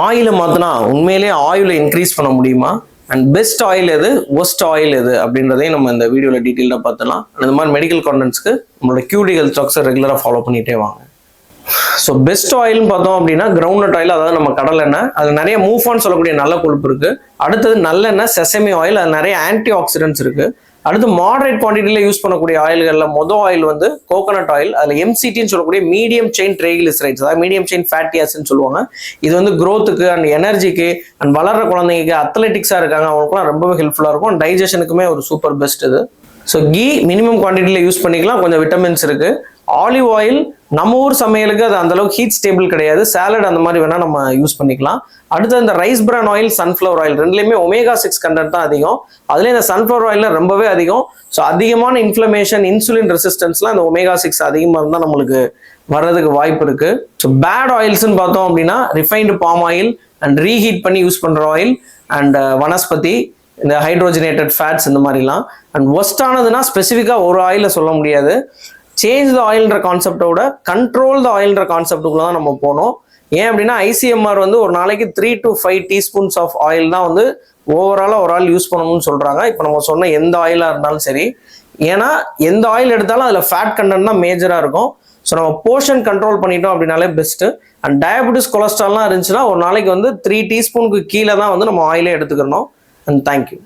ஆயிலை மாற்றினா உண்மையிலே ஆயிலை இன்க்ரீஸ் பண்ண முடியுமா? அண்ட் பெஸ்ட் ஆயில் எது, ஒஸ்ட் ஆயில் எது அப்படின்றதையும் நம்ம இந்த வீடியோவில் டீட்டெயிலாக பார்த்துலாம். இந்த மாதிரி மெடிக்கல் கான்டென்ட்ஸ்க்கு நம்மளோட QD ஹெல்த் டாக்ஸை ரெகுலராக ஃபாலோ பண்ணிகிட்டே வாங்க. ஸோ பெஸ்ட் ஆயில்னு பார்த்தோம் அப்படின்னா கிரவுண்ட்நட் ஆயில், அதாவது நம்ம கடல் எண்ணெய். அது நிறைய மூஃபான்னு சொல்லக்கூடிய நல்ல கொழுப்பு இருக்குது. அடுத்தது நல்லெண்ணெய், செசமி ஆயில், அது நிறைய ஆன்டி ஆக்சிடென்ட்ஸ் இருக்குது. அடுத்து மாடரேட் குவான்டிட்டியில் யூஸ் பண்ணக்கூடிய ஆயில்களில் மொதல் ஆயில் வந்து கோகோனட் ஆயில். அதில் MCTன்னு சொல்லக்கூடிய மீடியம் செயின் ட்ரைகிளிசரைட்ஸ், அதாவது மீடியம் செயின் ஃபேட்டி ஆசிட்னு சொல்லுவாங்க. இது வந்து க்ரோத்துக்கு அண்ட் எனர்ஜிக்கு அண்ட் வளர்ற குழந்தைங்க அத்லெட்டிக்ஸாக இருக்காங்க அவங்களுக்குலாம் ரொம்பவே ஹெல்ப்ஃபுல்லாக இருக்கும். அண்ட் டைஜஷனுக்குமே ஒரு சூப்பர் பெஸ்ட் இது. ஸோ கீ மினிமம் குவான்டிட்டியில் யூஸ் பண்ணிக்கலாம், கொஞ்சம் விட்டமின்ஸ் இருக்குது. ஆலிவ் ஆயில் நம்ம ஊர் சமையலுக்கு அது அந்தளவுக்கு ஹீட் ஸ்டேபிள் கிடையாது, சாலட் அந்த மாதிரி வேணால் நம்ம யூஸ் பண்ணிக்கலாம். அடுத்து இந்த ரைஸ் பிரான் ஆயில், சன்ஃப்ளவர் ஆயில் ரெண்டுலேயுமே omega-6 கண்டென்ட் தான் அதிகம். அதுலேயும் இந்த சன்ஃப்ளவர் ஆயிலில் ரொம்பவே அதிகம். ஸோ அதிகமான இன்ஃப்ளமேஷன், இன்சுலின் ரெசிஸ்டன்ஸ்லாம் இந்த omega-6 அதிகமாக இருந்தால் நம்மளுக்கு வர்றதுக்கு வாய்ப்பு இருக்குது. ஸோ பேட் ஆயில்ஸ்ன்னு பார்த்தோம் அப்படின்னா refined palm oil and reheat பண்ணி யூஸ் பண்ணுற ஆயில் அண்ட் வனஸ்பதி, இந்த ஹைட்ரோஜனேட்டட் ஃபேட்ஸ் இந்த மாதிரிலாம். அண்ட் ஒஸ்டானதுன்னா ஸ்பெசிஃபிக்காக ஒரு ஆயிலில் சொல்ல முடியாது. சேஞ்ச் த ஆயில்ன்ற கான்செப்டோட கண்ட்ரோல் த ஆயில்ன்ற கான்செப்டுக்குள்ள தான் நம்ம போனோம். ஏன் அப்படின்னா ICMR வந்து ஒரு நாளைக்கு 3 to 5 டீஸ்பூன்ஸ் ஆஃப் ஆயில் தான் வந்து ஓவராலாக ஒரு ஆயில் யூஸ் பண்ணணும்னு சொல்கிறாங்க. இப்போ நம்ம சொன்ன எந்த ஆயிலாக இருந்தாலும் சரி, ஏன்னா எந்த ஆயில் எடுத்தாலும் அதில் ஃபேட் கண்டென்ட் தான் மேஜராக இருக்கும். ஸோ நம்ம போர்ஷன் கண்ட்ரோல் பண்ணிட்டோம் அப்படின்னாலே பெஸ்ட்டு. அண்ட் டயபெட்டிஸ், கொலஸ்ட்ரால்லாம் இருந்துச்சுன்னா ஒரு நாளைக்கு வந்து 3 டீஸ்பூனுக்கு கீழே தான் வந்து நம்ம ஆயிலே எடுத்துக்கணும். And thank you.